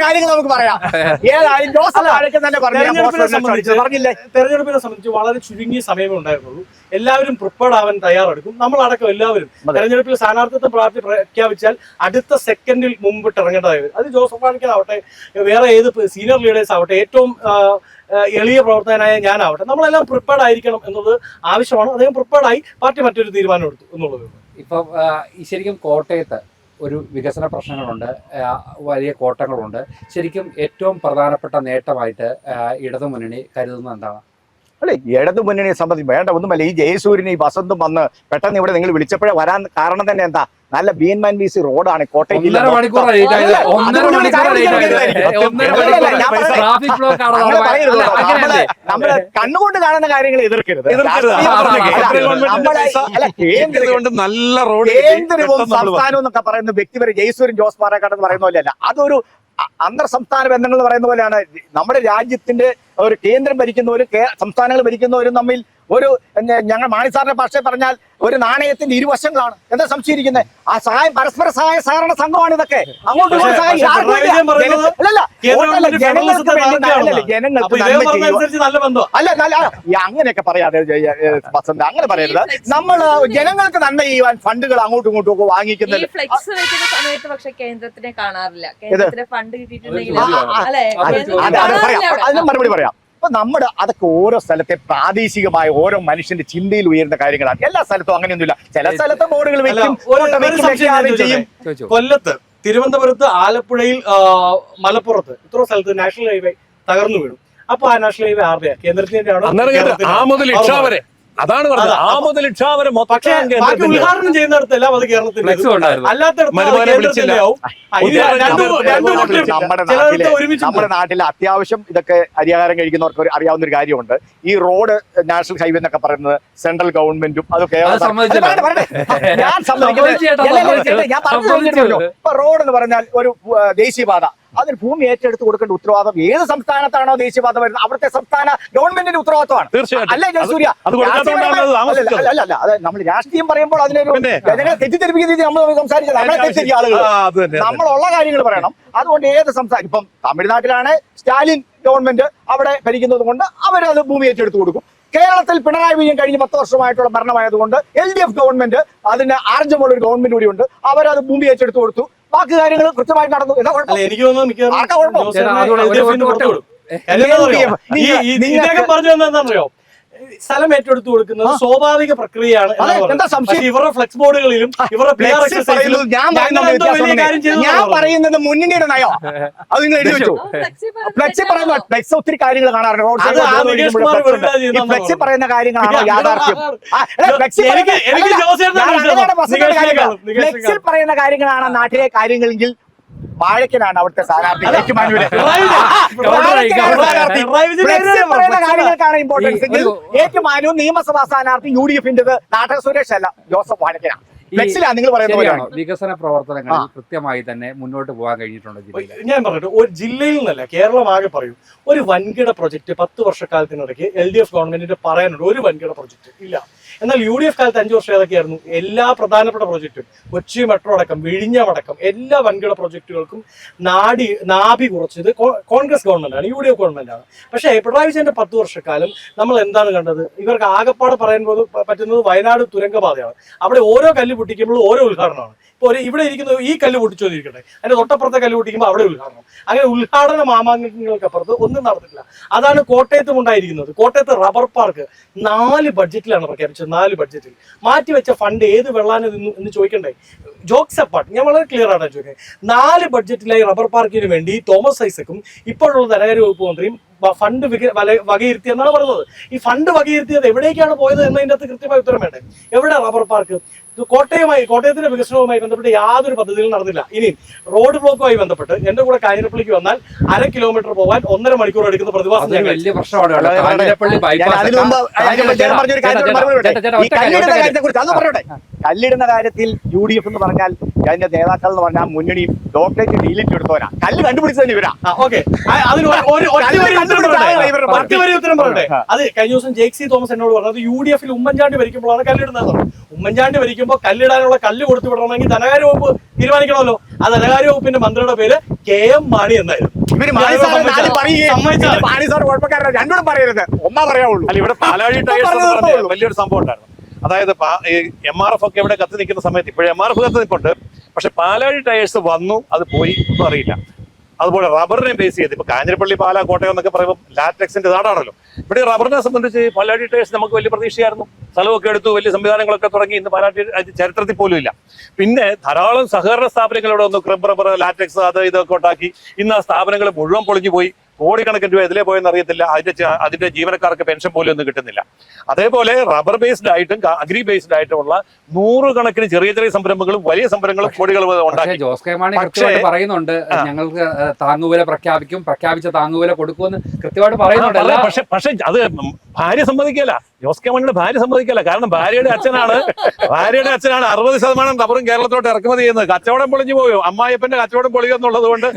കാര്യങ്ങൾ നമുക്ക് പറയാം. ഏതായാലും ജോസഫ് വാഴക്കൻ തന്നെ പറഞ്ഞില്ലേ, തെരഞ്ഞെടുപ്പിനെ സംബന്ധിച്ച് വളരെ ചുരുങ്ങിയ സമയമേ ഉണ്ടായിരുന്നുള്ളൂ. എല്ലാവരും പ്രിപ്പയർഡ് ആവാൻ തയ്യാറെടുക്കും. നമ്മളടക്കം എല്ലാവരും തെരഞ്ഞെടുപ്പിൽ സ്ഥാനാർത്ഥിത്വം പ്രഖ്യാപിച്ചാൽ അടുത്ത സെക്കൻഡിൽ മുമ്പിട്ട് ഇറങ്ങേണ്ടതായി വരും. അത് ജോസഫ് വാഴക്കനാവട്ടെ, വേറെ ഏത് സീനിയർ ലീഡേഴ്സ് ആവട്ടെ, ഏറ്റവും എളിയ പ്രവർത്തകനായ ഞാനാവട്ടെ, നമ്മളെല്ലാം പ്രിപ്പയർഡ് ആയിരിക്കണം എന്നത് ആവശ്യമാണ്. അദ്ദേഹം പ്രിപ്പയർഡായി, പാർട്ടി മറ്റൊരു തീരുമാനം എടുത്തു എന്നുള്ളത്. ഇപ്പം ശരിക്കും കോട്ടയത്ത് ഒരു വികസന പ്രശ്നങ്ങളുണ്ട്, വലിയ കോട്ടങ്ങളുണ്ട്. ശരിക്കും ഏറ്റവും പ്രധാനപ്പെട്ട നേട്ടമായിട്ട് ഇടതുമുന്നണി കരുതുന്നത് എന്താണ്? അല്ലെ, ഇടതു മുന്നണിയെ സംബന്ധിച്ച് വേണ്ട ഒന്നുമല്ല. ഈ ജയസൂര്യന് ഈ വസന്തും വന്ന് പെട്ടെന്ന് ഇവിടെ നിങ്ങൾ വിളിച്ചപ്പോഴേ വരാൻ കാരണം തന്നെ എന്താ? നല്ല BNMC റോഡാണ് കോട്ടയം. നമ്മള് കണ്ണുകൊണ്ട് കാണുന്ന കാര്യങ്ങൾ എതിർക്കരുത്. നല്ല റോഡ് കേന്ദ്രവും സംസ്ഥാനവും എന്നൊക്കെ പറയുന്ന വ്യക്തിപര ജയസൂര്യൻ ജോസ് പാറക്കാട് എന്ന് പറയുന്ന പോലെയല്ല. അതൊരു അന്തർ സംസ്ഥാന ബന്ധങ്ങൾ എന്ന് പറയുന്ന പോലെയാണ്. നമ്മുടെ രാജ്യത്തിന്റെ ഒരു കേന്ദ്രം ഭരിക്കുന്നവരും സംസ്ഥാനങ്ങൾ ഭരിക്കുന്നവരും തമ്മിൽ ഒരു ഞങ്ങൾ മാണിസാറിന്റെ ഭാഷയിൽ പറഞ്ഞാൽ ഒരു നാണയത്തിന്റെ ഇരുവശങ്ങളാണ്. എന്താ സംശയിക്കുന്നത്? ആ സഹായം പരസ്പര സഹായ സഹകരണ സംഘമാണ് ഇതൊക്കെ. അങ്ങോട്ടും അങ്ങനെയൊക്കെ പറയാതെ വസന്ത, അങ്ങനെ പറയരുത്. നമ്മള് ജനങ്ങൾക്ക് നന്മ ചെയ്യുവാൻ ഫണ്ടുകൾ അങ്ങോട്ടും ഇങ്ങോട്ടും ഒക്കെ വാങ്ങിക്കുന്നില്ല. അതിന് മറുപടി പറയാം. അപ്പൊ നമ്മുടെ അതൊക്കെ ഓരോ സ്ഥലത്തെ പ്രാദേശികമായ ഓരോ മനുഷ്യന്റെ ചിന്തയിൽ ഉയരുന്ന കാര്യങ്ങളാണ്. എല്ലാ സ്ഥലത്തും അങ്ങനെയൊന്നുമില്ല. ചില സ്ഥലത്ത് ബോർഡുകൾ വെക്കും. കൊല്ലത്ത്, തിരുവനന്തപുരത്ത്, ആലപ്പുഴയിൽ, മലപ്പുറത്ത് ഇത്ര സ്ഥലത്ത് നാഷണൽ ഹൈവേ തകർന്നു വീണു. അപ്പൊ ആ നാഷണൽ ഹൈവേ ആരുടെയാ? കേന്ദ്രത്തിന്റെ ആണോ? അതാണ് പറഞ്ഞത്. ആ മുതൽ ഇക്ഷ വരെ ഉദ്ഘാടനം ചെയ്യുന്നിടത്തെല്ലാം അത് കേരളത്തിന്റെ, നമ്മുടെ നാട്ടിൽ അത്യാവശ്യം ഇതൊക്കെ അരിയാഹാരം കഴിക്കുന്നവർക്ക് അറിയാവുന്ന ഒരു കാര്യമുണ്ട്. ഈ റോഡ് നാഷണൽ ഹൈവേ എന്നൊക്കെ പറയുന്നത് സെൻട്രൽ ഗവൺമെന്റും അതൊക്കെ ഞാൻ സമ്മതിക്കുന്നത്. ഇപ്പൊ റോഡ് എന്ന് പറഞ്ഞാൽ ഒരു ദേശീയപാത, അതിന് ഭൂമി ഏറ്റെടുത്ത് കൊടുക്കേണ്ട ഉത്തരവാദിത്വം ഏത് സംസ്ഥാനത്താണോ ദേശീയപാത വരുന്നത് അവിടുത്തെ സംസ്ഥാന ഗവൺമെന്റിന്റെ ഉത്തരവാദിത്വമാണ്. തീർച്ചയായിട്ടും അല്ലേ ജയസൂര്യ? അത് കൊടുക്കാത്തതുകൊണ്ടാണ് അത് താമസിച്ചത്. അല്ല അത് നമ്മൾ രാഷ്ട്രീയം പറയുമ്പോൾ അതിനൊരു പിന്നെ? തെറ്റിദ്ധരിപ്പിക്കുന്ന രീതി നമ്മൾ സംസാരിച്ചത് നമ്മളെ തെറ്റിദ്ധരിക്കുക ആളുകൾ. അത് തന്നെ നമ്മളുള്ള കാര്യങ്ങൾ പറയണം. അതുകൊണ്ട് ഏത് സംസ്ഥാനം ഇപ്പം തമിഴ്നാട്ടിലാണ് സ്റ്റാലിൻ ഗവൺമെന്റ് അവിടെ ഭരിക്കുന്നത് കൊണ്ട് അവരത് ഭൂമി ഏറ്റെടുത്ത് കൊടുക്കും. കേരളത്തിൽ പിണറായി വിജയൻ കഴിഞ്ഞ 10 വർഷമായിട്ടുള്ള ഭരണമായതുകൊണ്ട് LDF ഗവൺമെന്റ് അതിന് ആർജമുള്ള ഒരു ഗവൺമെന്റ് കൂടിയുണ്ട്. അവരത് ഭൂമി ഏറ്റെടുത്ത് കൊടുത്തു. ബാക്കി കാര്യങ്ങൾ കൃത്യമായി നടന്നു. എന്താ കുഴപ്പം? അല്ല, എനിക്ക് തോന്നുന്നു മിക്കവാറും ആർക്കാ കുഴപ്പം? ജോസഫിനെ LDF ന് പുറത്ത് വിടും. ഇദ്ദേഹം പറഞ്ഞു എന്താണെന്നറിയോ, സ്ഥലം ഏറ്റെടുത്ത് കൊടുക്കുന്നത് സ്വാഭാവിക പ്രക്രിയയാണ് എന്നാണ് എന്താ പറഞ്ഞത്. സംശയം? പക്ഷേ ഇവരുടെ ഫ്ലെക്സ് ബോർഡുകളിലും ഇവരുടെ PR പറയുന്നത് ഞാൻ പറയുന്നത് മുന്നണിയുടെ നയം. അത് നിങ്ങൾ എഴുതി വെച്ചു. ഫ്ലെക്സി പറയുന്ന ഫ്ലെക്സ് ഒത്തിരി കാര്യങ്ങൾ കാണാറുണ്ട്. ഫ്ലെക്സി പറയുന്ന കാര്യങ്ങളാണോ യാഥാർത്ഥ്യം? ഫ്ലെക്സിൽ പറയുന്ന കാര്യങ്ങളാണ് നാട്ടിലെ കാര്യങ്ങളെങ്കിൽ വാഴക്കനാണ് അവിടുത്തെ സ്ഥാനാർത്ഥി. പറയുന്ന കാര്യങ്ങൾക്കാണ് ഇമ്പോർട്ടൻസ് എങ്കിൽ ഏറ്റുമാനൂർ നിയമസഭാ സ്ഥാനാർത്ഥി UDF-ന്റേത് നാട്ടക സുരേഷ് അല്ല, ജോസഫ് വാഴക്കനാണ്. ഫ്ലെക്സിലാണ് നിങ്ങൾ പറയുന്നത്. വികസന പ്രവർത്തനങ്ങളിൽ കൃത്യമായി തന്നെ മുന്നോട്ട് പോകാൻ കഴിഞ്ഞിട്ടുണ്ട് ജില്ലയിൽ. ഞാൻ പറഞ്ഞിട്ട് ഒരു ജില്ലയിൽ നിന്നല്ല, കേരളം ആകെ പറയും ഒരു വൻകിട പ്രൊജക്ട് 10 വർഷക്കാലത്തിനിടയ്ക്ക് LDF ഗവൺമെന്റിന്റെ പറയാനുണ്ട്. ഒരു വൻകിട പ്രൊജക്ട് ഇല്ല. എന്നാൽ UDF കാലത്ത് 5 വർഷം ഏതൊക്കെയായിരുന്നു? എല്ലാ പ്രധാനപ്പെട്ട പ്രൊജക്റ്റും, കൊച്ചി മെട്രോ അടക്കം, വിഴിഞ്ഞം അടക്കം എല്ലാ വൻകിട പ്രൊജക്ടുകൾക്കും നാഭി കുറച്ചത് കോൺഗ്രസ് ഗവൺമെന്റാണ്, UDF ഗവൺമെന്റാണ്. പക്ഷേ പിണറായി വിജയന്റെ 10 വർഷക്കാലം നമ്മൾ എന്താണ് കണ്ടത്? ഇവർക്ക് ആകപ്പാടെ പറയാൻ പറ്റുന്നത് വയനാട് തുരങ്കപാതയാണ്. അവിടെ ഓരോ കല്ല് പൊട്ടിക്കുമ്പോൾ ഓരോ ഉദ്ഘാടനമാണ്. ഇപ്പോൾ ഇവിടെ ഇരിക്കുന്ന ഈ കല്ല് പൊട്ടിച്ചോന്നിരിക്കട്ടെ, അതിന്റെ തൊട്ടപ്പുറത്തെ കല്ല് പൊട്ടിക്കുമ്പോൾ അവിടെ ഉദ്ഘാടനം. അങ്ങനെ ഉദ്ഘാടന മാമാങ്കങ്ങൾക്കപ്പുറത്ത് ഒന്നും നടന്നിട്ടില്ല. അതാണ് കോട്ടയത്തും ഉണ്ടായിരിക്കുന്നത്. കോട്ടയത്ത് റബ്ബർ പാർക്ക് 4 ബഡ്ജറ്റിലാണ് പ്രഖ്യാപിച്ചത്. 4 ബഡ്ജറ്റിൽ മാറ്റിവെച്ച ഫണ്ട് ഏത് വെള്ളാന് എന്ന് ചോദിക്കണ്ടേ? ജോക്സ് അപ്പാർട്ട്, ഞാൻ വളരെ ക്ലിയർ ആയിട്ടാണ് ചോദിക്കുന്നത്. 4 ബഡ്ജറ്റിലായി റബ്ബർ പാർക്കിന് വേണ്ടി തോമസ് ഐസക്കും ഇപ്പോഴുള്ള ധനകാര്യ വകുപ്പ് മന്ത്രിയും ഫണ്ട് വകയിരുത്തി എന്നാണ് പറയുന്നത്. ഈ ഫണ്ട് വകയിരുത്തിയത് എവിടേക്കാണ് പോയത് എന്നതിൻ്റെ അകത്ത് കൃത്യമായ ഉത്തരം വേണ്ടേ? എവിടെ റബ്ബർ പാർക്ക്? കോട്ടയത്തിന്റെ വികസനവുമായി ബന്ധപ്പെട്ട് യാതൊരു പദ്ധതികളും നടന്നില്ല. ഇനി റോഡ് ബ്ലോക്കുമായി ബന്ധപ്പെട്ട് എന്റെ കൂടെ കാഞ്ഞിരപ്പള്ളിക്ക് വന്നാൽ 1/2 കിലോമീറ്റർ പോകാൻ 1.5 മണിക്കൂർ എടുക്കുന്ന പ്രതിഭാസം വലിയ പ്രശ്നമാണ്. കല്ലിടുന്ന കാര്യത്തിൽ UDF എന്ന് പറഞ്ഞാൽ അതിന്റെ നേതാക്കൾ എന്ന് പറഞ്ഞാൽ മുന്നണിയും ഡോക്ടറേറ്റ് ഡീലിറ്റ് എടുത്തവരാ. കല്ല് കണ്ടുപിടിച്ചതിന് ഇവരാ. ഓക്കെ, അതിന് ഉത്തരം പറയട്ടെ. അത് കഴിഞ്ഞ ദിവസം JC തോമസ് എന്നോട് പറഞ്ഞത് UDF-ൽ ഉമ്മൻചാണ്ടി ഭരിക്കുമ്പോഴാണ് കല്ലിടുന്നത്. ഉമ്മൻചാണ്ടി ഭരിക്കുമ്പോൾ കല്ലിടാനുള്ള കല്ല് കൊടുത്തു വിടണമെങ്കിൽ ധനകാര്യ വകുപ്പ് തീരുമാനിക്കണമല്ലോ. ആ ധനകാര്യ വകുപ്പിന്റെ മന്ത്രിയുടെ പേര് KM മാണി എന്നായിരുന്നു. രണ്ടും പറയരുത്, ഒന്നാ പറയാവുള്ളൂ. അല്ല, ഇവിടെ പാലാഴി ടയേഴ്സ് വലിയൊരു സംഭവം ഉണ്ടായിരുന്നു. അതായത് MRF ഒക്കെ ഇവിടെ കത്തി നിൽക്കുന്ന സമയത്ത്, ഇപ്പോഴും MRF കത്തി നിൽപ്പുണ്ട്, പക്ഷെ പാലാഴി ടയേഴ്സ് വന്നു, അത് പോയി, ഒന്നും അറിയില്ല. അതുപോലെ റബ്ബറിനെ ബേസ് ചെയ്ത് ഇപ്പൊ കാഞ്ഞിരപ്പള്ളി, പാലാ, കോട്ടയം എന്നൊക്കെ പറയുമ്പോൾ ലാറ്റക്സിന്റെ നാടാണല്ലോ. ഇവിടെ റബ്ബറിനെ സംബന്ധിച്ച് പാലാഴി ടയേഴ്സ് നമുക്ക് വലിയ പ്രതീക്ഷയായിരുന്നു. സ്ഥലമൊക്കെ എടുത്തു, വലിയ സംവിധാനങ്ങളൊക്കെ തുടങ്ങി. ഇന്ന് പാലാഴി ചരിത്രത്തിൽ പോലും ഇല്ല. പിന്നെ ധാരാളം സഹകരണ സ്ഥാപനങ്ങൾ ഇവിടെ വന്നു, ക്രബ് റബ്ബർ, ലാറ്റക്സ്, അത് ഇതൊക്കെ ഉണ്ടാക്കി. ഇന്ന് ആ സ്ഥാപനങ്ങൾ മുഴുവൻ പൊളിഞ്ഞു പോയി. കോടിക്കണക്കിന് രൂപ ഇതിലേ പോയെന്ന് അറിയത്തില്ല. അതിന്റെ ജീവനക്കാർക്ക് പെൻഷൻ പോലും ഒന്നും കിട്ടുന്നില്ല. അതേപോലെ റബ്ബർ ബേസ്ഡ് ആയിട്ടും അഗ്രി ബേസ്ഡ് ആയിട്ടുള്ള 100 കണക്കിന് ചെറിയ ചെറിയ സംരംഭങ്ങളും വലിയ സംരംഭങ്ങളും കോടികൾ ഉണ്ടാക്കി. ജോസ് കെ മാണി കൃത്യമായിട്ട് പറയുന്നുണ്ട്, ഞങ്ങൾക്ക് താങ്ങുവില പ്രഖ്യാപിച്ച താങ്ങുവില കൊടുക്കുമെന്ന് കൃത്യമായിട്ട് പറയുന്നുണ്ട്. പക്ഷെ അത് ഭാര്യ സമ്മതിക്കല. ജോസ് കെ മാണിയുടെ ഭാര്യ സമ്മതിക്കല. കാരണം ഭാര്യയുടെ അച്ഛനാണ് 60% റബ്ബറും കേരളത്തോട്ട് ഇറക്കുമതി ചെയ്യുന്നത്. കച്ചവടം പൊളിഞ്ഞു പോയോ? അമ്മായിപ്പന്റെ കച്ചവടം പൊളിയോ എന്നുള്ളത് കൊണ്ട്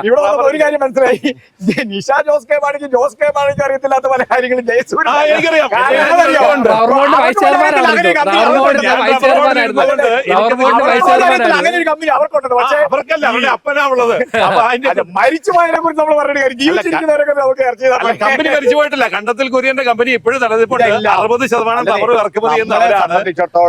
ഇവിടെ ഒരു കാര്യം മനസ്സിലായി. നിഷ ജോസ് കെ മാണിക്ക് അറിയത്തില്ലാത്ത പല കാര്യങ്ങളും എനിക്കറിയാം. അങ്ങനെ ഒരു കമ്പനി അവർക്കുണ്ട്. പക്ഷേ അവർക്കല്ല, അവരുടെ അപ്പനാ ഉള്ളത്. മരിച്ചുപോയതിനെ കുറിച്ച് നമ്മൾ പറഞ്ഞ കാര്യം ജീവിച്ചിരിക്കുന്നവരൊക്കെ നമുക്ക് ചർച്ച ചെയ്താൽ കമ്പനി മരിച്ചു പോയിട്ടില്ല. കണ്ടത്തിൽ കുര്യന്റെ കമ്പനി ഇപ്പോഴും നിലനിൽപ്പുണ്ട്. 60% റബ്ബർ ഇറക്കുമതി ചെയ്യുന്നവരാണ്.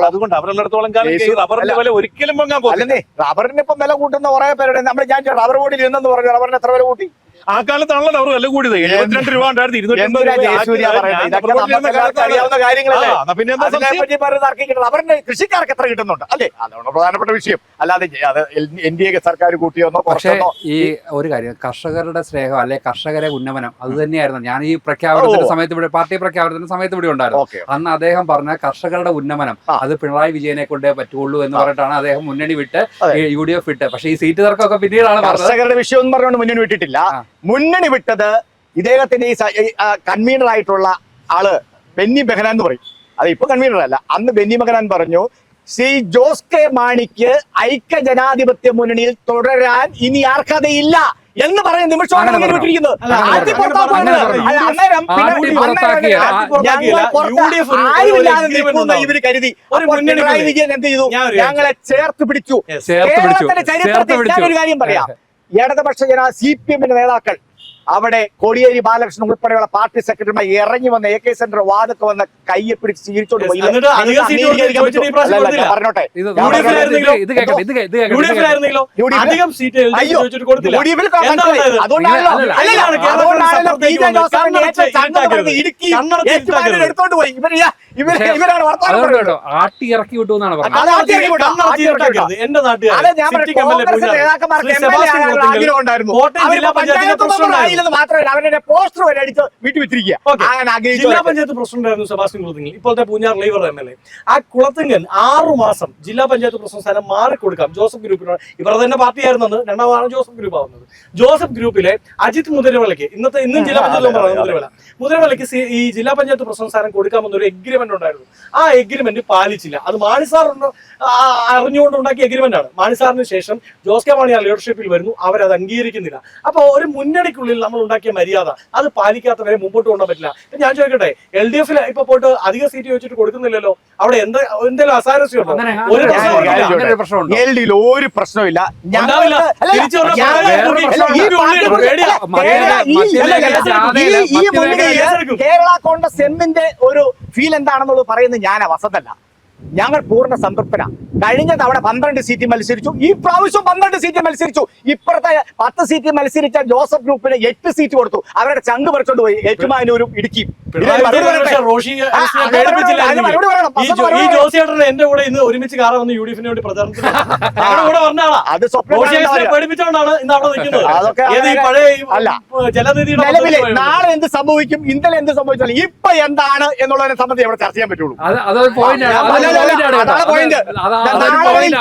അതുകൊണ്ട് അവരുള്ളിടത്തോളം കാലം റബ്ബറിന്റെ വില ഒരിക്കലും പൊങ്ങാൻ പോകുന്നില്ല. റബ്ബറിന് ഇപ്പം വില കൂട്ടുന്ന കുറെ പേരുടെ നമ്മൾ ഞാൻ റബ്ബർ ബോർഡിൽ ഇരുന്നെന്ന് പറഞ്ഞു. റബ്ബറിന് എത്ര വില കൂട്ടി? ആ കാലത്താണല്ലോ അവർ വില കൂടിയത്. 72 രൂപ ഉണ്ടായിരുന്നു. 250 റബ്ബറിന് കൃഷിക്കാർക്ക് എത്ര കിട്ടുന്നുണ്ട് അല്ലേ? അതാണ് പ്രധാനപ്പെട്ട വിഷയം. അല്ലാതെ NDA സർക്കാർ കൂട്ടിയോന്നോ. പക്ഷേ ഈ ഒരു കാര്യം, കർഷകരുടെ സ്നേഹം അല്ലെ കർഷകരെ ഉന്നമനം അത് തന്നെയായിരുന്നു. ഞാൻ ഈ പ്രഖ്യാപനത്തിന്റെ സമയത്ത് ഇവിടെ പാർട്ടി പ്രഖ്യാപനത്തിന്റെ സമയത്ത് ഇവിടെ ഉണ്ടായിരുന്നു. അന്ന് അദ്ദേഹം പറഞ്ഞ കർഷകരുടെ ഉന്നമനം അത് പിണറായി വിജയനെ കൊണ്ടേ പറ്റുള്ളൂ എന്ന് പറഞ്ഞിട്ടാണ് അദ്ദേഹം മുന്നണി വിട്ട് UDF വിട്ട്. പക്ഷേ ഈ സീറ്റ് തർക്കമൊക്കെ പിന്നീടാണ് കർഷകരുടെ വിഷയം എന്ന് പറഞ്ഞുകൊണ്ട് മുന്നണി വിട്ടിട്ടില്ല. മുന്നണി വിട്ടത് ഇദ്ദേഹത്തിന്റെ ഈ കൺവീനർ ആയിട്ടുള്ള ആള് ബെന്നി ബെഹനാൻ എന്ന് പറയും. അത് ഇപ്പൊ കൺവീനർ അല്ല. അന്ന് ബെന്നി ബെഹനാൻ പറഞ്ഞു ശ്രീ ജോസ് കെ മാണിക്ക് ഐക്യ ജനാധിപത്യ മുന്നണിയിൽ തുടരാൻ ഇനി അർഹതയില്ല എന്ന് പറയുന്ന നിമിഷമാണ് അങ്ങനെ പറഞ്ഞു. വിട്ടിരിക്കുന്നത്. അല്ല, ആദ്യം പുറത്താക്കുക. അങ്ങനെ പറഞ്ഞു. അന്നേരം പിന്നെ ആദ്യം പുറത്താക്കിയ ഞങ്ങൾ പുറത്ത് ആരുമില്ലാതെ നിൽക്കുന്ന ഇവര് കരുതി. ഒരു അപ്പോൾ മുന്നണി പിണറായി വിജയൻ എന്ത് ചെയ്തു? ഞാൻ ഞങ്ങളെ ചേർത്ത് പിടിച്ചു. ചേർത്ത് പിടിച്ചു. കേരളത്തിന്റെ ചരിത്രത്തിൽ ചേർത്ത് ഞാനൊരു കാര്യം പറയാം. ഇടതുപക്ഷ CPM-ന്റെ നേതാക്കൾ അവിടെ കോടിയേരി ബാലകൃഷ്ണൻ ഉൾപ്പെടെയുള്ള പാർട്ടി സെക്രട്ടറിമാർ ഇറങ്ങി വന്ന AK സെന്റർ വാതൊക്കെ വന്ന് കയ്യെ പിടിച്ച് സ്വീകരിച്ചോണ്ട് പോയി. എന്നിട്ട് അധികം സീറ്റ് അംഗീകരിക്കാൻ ചോദിച്ചിട്ട് ഈ പ്രാവശ്യം അല്ല, കൊടുത്തില്ല. ഞാൻ പറഞ്ഞോട്ടെ. ഇത് ഞാൻ യു.ഡി.എഫിലായിരുന്നെങ്കിലോ? ഇത് കേൾക്കട്ടെ, ഇത് കേൾക്കട്ടെ, ഇത് കേൾക്കട്ടെ. യു.ഡി.എഫിലായിരുന്നെങ്കിലോ? യു.ഡി.എഫ് അധികം സീറ്റ് അയ്യോ, ചോദിച്ചിട്ട് കൊടുത്തില്ല. യു.ഡി.എഫിൽ എന്താ ഉണ്ടായത്? അതുകൊണ്ടാണല്ലോ അല്ലല്ല, അല്ലല്ല, കേരളത്തിൽ അതുകൊണ്ടാണല്ലോ സപ്പോർട്ട് PJ ജോസഫിനെ ഏറ്റവും ചങ്ങല പറഞ്ഞ് ഇടുക്കി ഏറ്റുമാനൂർ എടുത്തോണ്ട് പോയി. ഇവരാണ് വർത്തമാനം അതുകൊണ്ട് പറയുന്നത്. കേട്ടോ, ആട്ടി ഇറക്കി വിട്ടു എന്നാണ് പറഞ്ഞത്. അത് ആദ്യം ഇങ്ങോട്ട്, ആദ്യം ഇങ്ങോട്ട്. എന്റെ നാട്ടുകാർ അതെ, ഞാൻ പറഞ്ഞു, കോൺഗ്രസ് നേതാക്കന്മാർക്ക് MLA ആകാനുള്ള ആഗ്രഹം ഉണ്ടായിരുന്നു. കോട്ടയം അവര് ജില്ലാ പഞ്ചായത്തിന്റെ പഞ്ചായത്ത് പ്രശ്നം മെമ്പർ ആയില്ലെന്ന് മാത്രമല്ല, അവരുടെ പോസ്റ്റർ വരെ അടിച്ച് വീട്ടിൽ വെച്ചിരിക്കുക. ഓക്കേ. അങ്ങനെ ആഗ്രഹിച്ചു. ജില്ലാ പഞ്ചായത്ത് പ്രസിഡന്റായിരുന്നു സെബാസ്റ്റ്യൻ കുളത്തിങ്ങൽ, ഇപ്പോഴത്തെ പൂഞ്ഞാർ ലൈവർ MLA. ആ കുളത്തിങ്ങൽ 6 മാസം ജില്ലാ പഞ്ചായത്ത് പ്രസിഡന്റ് സ്ഥാനം മാറിക്കൊടുക്കാം ജോസഫ് ഗ്രൂപ്പിനോട്. ഇവർ തന്നെ പാർട്ടിയായിരുന്നത്, രണ്ടാമതാണ് ജോസഫ് ഗ്രൂപ്പ് ആവുന്നത്. ജോസഫ് ഗ്രൂപ്പിലെ അജിത് മുതിരവിളയ്ക്ക് ഇന്നും ജില്ലാ പഞ്ചായത്ത് മുതിരവിളയ്ക്ക് ഈ ജില്ലാ പഞ്ചായത്ത് പ്രസിഡന്റ് സ്ഥാനം കൊടുക്കാമെന്നൊരു എഗ്രിമെന്റ് ഉണ്ടായിരുന്നു. ആ എഗ്രിമെന്റ് പാലിച്ചില്ല. അത് മാണിസാർ അറിഞ്ഞുകൊണ്ട് ഉണ്ടാക്കിയ എഗ്രിമെന്റ് ആണ്. മാണിസാറിന് ശേഷം ജോസ് കെ മാണി ആ ലീഡർഷിപ്പിൽ വരുന്നു, അവരത് അംഗീകരിക്കുന്നില്ല. അപ്പൊ ഒരു മുന്നണിക്കുള്ളിൽ നമ്മൾ ഉണ്ടാക്കിയ മര്യാദ അത് പാലിക്കാത്തവരെ മുമ്പോട്ട് കൊണ്ടുപോകാൻ പറ്റില്ല. ഞാൻ ചോദിക്കട്ടെ, LDF ഇപ്പൊ പോയിട്ട് അധിക സീറ്റ് ചോദിച്ചിട്ട് കൊടുക്കുന്നില്ലല്ലോ, അവിടെ എന്തെങ്കിലും അസാരസ്യമുണ്ടോ? ഒരു പ്രശ്നമില്ല. LD യിൽ ഒരു പ്രശ്നമില്ല. ഉണ്ടാവില്ല. തിരിച്ചു വന്ന കേരള കോൺഗ്രസ് എമ്മിന്റെ ഒരു ഫീൽ എന്താണെന്നുള്ളത് പറയുന്നത് ഞാൻ വസതല്ല. ഞങ്ങൾ പൂർണ്ണ സംതൃപ്തരാ. കഴിഞ്ഞ തവണ 12 സീറ്റ് മത്സരിച്ചു, ഈ പ്രാവശ്യം 12 സീറ്റ് മത്സരിച്ചു. ഇപ്പുറത്തെ 10 സീറ്റ് മത്സരിച്ച ജോസഫ് ഗ്രൂപ്പിന് 8 സീറ്റ് കൊടുത്തു. അവരുടെ ചങ്ക് പറിച്ചോണ്ട് പോയി ഏറ്റുമാനൂരും ഇടുക്കിയും. ഈ ജോസിയേട്ടനെ എന്റെ കൂടെ ഇന്ന് ഒരുമിച്ച് കാറ വന്ന് UDF-ന് വേണ്ടി പ്രചാരണത്തിന് കൂടെ വന്നാളാ. അത് പേടിപ്പിച്ചോണ്ടാണ് ഇന്ന് അവിടെ നിൽക്കുന്നത്. അതൊക്കെ ഏത് ഈ പഴയ അല്ല. ജലനിധിയുടെ നിലവിലെ നാളെ എന്ത് സംഭവിക്കും, ഇന്നലെ എന്ത് സംഭവിച്ചാലും ഇപ്പൊ എന്താണ് എന്നുള്ളതിനെ സംബന്ധിച്ച് ഇവിടെ ചർച്ച ചെയ്യാൻ പറ്റുള്ളൂ. അതൊരു പോയിന്റ് അതാണ് point.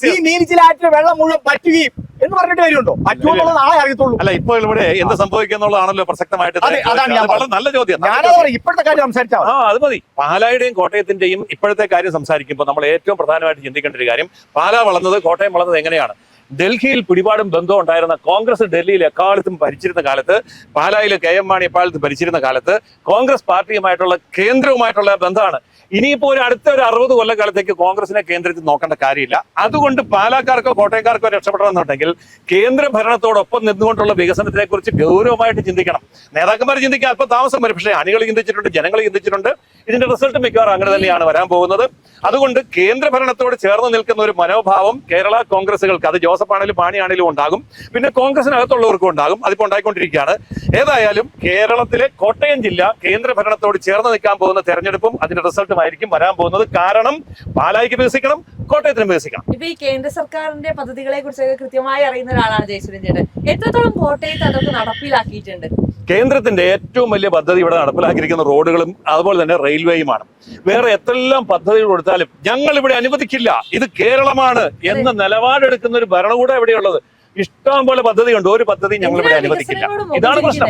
ഈ നീലിച്ചിലാറ്റിൽ വെള്ളം മുഴുവൻ പറ്റുകയും എന്ന് പറഞ്ഞിട്ട് കാര്യമുണ്ടോ? പറ്റുമെന്നുള്ളത് നാളെ അറിയത്തുള്ളൂ. അല്ല, ഇപ്പോൾ ഇവിടെ എന്ത് സംഭവിക്കും എന്നുള്ളതാണല്ലോ പ്രസക്തമായിട്ട്. അതാണ് ഞാൻ വളരെ നല്ല ചോദ്യം. ഞാനത് പറയും, ഇപ്പോഴത്തെ കാര്യം സംസാരിച്ചാൽ അത് മതി. പാലായുടെയും കോട്ടയത്തിന്റെയും ഇപ്പോഴത്തെ കാര്യം സംസാരിക്കുമ്പോൾ നമ്മൾ ഏറ്റവും പ്രധാനമായിട്ട് ചിന്തിക്കേണ്ട ഒരു കാര്യം, പാലാ വളർന്നത് കോട്ടയം വളർന്നത് എങ്ങനെയാണ്? ഡൽഹിയിൽ പിടിപാടും ബന്ധവും ഉണ്ടായിരുന്ന കോൺഗ്രസ് ഡൽഹിയിൽ എക്കാലത്തും ഭരിച്ചിരുന്ന കാലത്ത്, പാലായിൽ KM മാണി എക്കാലത്ത് ഭരിച്ചിരുന്ന കാലത്ത് കോൺഗ്രസ് പാർട്ടിയുമായിട്ടുള്ള കേന്ദ്രവുമായിട്ടുള്ള ബന്ധമാണ്. ഇനിയിപ്പോ അടുത്ത 60 കൊല്ലക്കാലത്തേക്ക് കോൺഗ്രസിനെ കേന്ദ്രത്തിൽ നോക്കേണ്ട കാര്യമില്ല. അതുകൊണ്ട് പാലക്കാർക്കോ കോട്ടയക്കാർക്കോ രക്ഷപ്പെടണമെന്നുണ്ടെങ്കിൽ കേന്ദ്ര ഭരണത്തോടൊപ്പം നിന്നുകൊണ്ടുള്ള വികസനത്തിനെ കുറിച്ച് ഗൗരവമായിട്ട് ചിന്തിക്കണം. നേതാക്കന്മാർ ചിന്തിക്കാൻ അല്പം താമസം വരും, പക്ഷേ അണികൾ ചിന്തിച്ചിട്ടുണ്ട്, ജനങ്ങൾ ചിന്തിച്ചിട്ടുണ്ട്. ഇതിന്റെ റിസൾട്ട് മിക്കവാറും അങ്ങനെ തന്നെയാണ് വരാൻ പോകുന്നത്. അതുകൊണ്ട് കേന്ദ്ര ഭരണത്തോട് ചേർന്ന് നിൽക്കുന്ന ഒരു മനോഭാവം കേരള കോൺഗ്രസുകൾക്ക്, അത് ജോസഫ് ആണെങ്കിലും മാണി ആണെങ്കിലും ഉണ്ടാകും, പിന്നെ കോൺഗ്രസിനകത്തുള്ളവർക്കും ഉണ്ടാകും. അതിപ്പോ ഉണ്ടായിക്കൊണ്ടിരിക്കുകയാണ്. ഏതായാലും കേരളത്തിലെ കോട്ടയം ജില്ല കേന്ദ്ര ഭരണത്തോട് ചേർന്ന് നിൽക്കാൻ പോകുന്ന തെരഞ്ഞെടുപ്പും അതിന്റെ റിസൾട്ടും ആയിരിക്കും വരാൻ പോകുന്നത്. കാരണം പാലായിക്ക് വികസിക്കണം, കോട്ടയത്തിന് വികസിക്കണം. ഇപ്പൊ ഈ കേന്ദ്ര സർക്കാരിന്റെ പദ്ധതികളെ കുറിച്ചൊക്കെ കൃത്യമായി അറിയുന്ന ഒരാളാണ് ജയസൂര്യൻ ചേട്ടൻ. എത്രത്തോളം കോട്ടയത്ത് അതൊക്കെ നടപ്പിലാക്കിയിട്ടുണ്ട്? കേന്ദ്രത്തിന്റെ ഏറ്റവും വലിയ പദ്ധതി ഇവിടെ നടപ്പിലാക്കിയിരിക്കുന്ന റോഡുകളും അതുപോലെ തന്നെ റെയിൽവേയുമാണ്. വേറെ എത്രയെല്ലാം പദ്ധതികൾ കൊടുത്താലും ഞങ്ങൾ ഇവിടെ അനുവദിക്കില്ല, ഇത് കേരളമാണ് എന്ന നിലപാടെടുക്കുന്ന ഒരു ഭരണകൂടം എവിടെയുള്ളത്? ഇഷ്ടം പോലെ പദ്ധതിയുണ്ട്, ഒരു പദ്ധതി ഞങ്ങൾ ഇവിടെ അനുവദിക്കില്ല. ഇതാണ് പ്രശ്നം.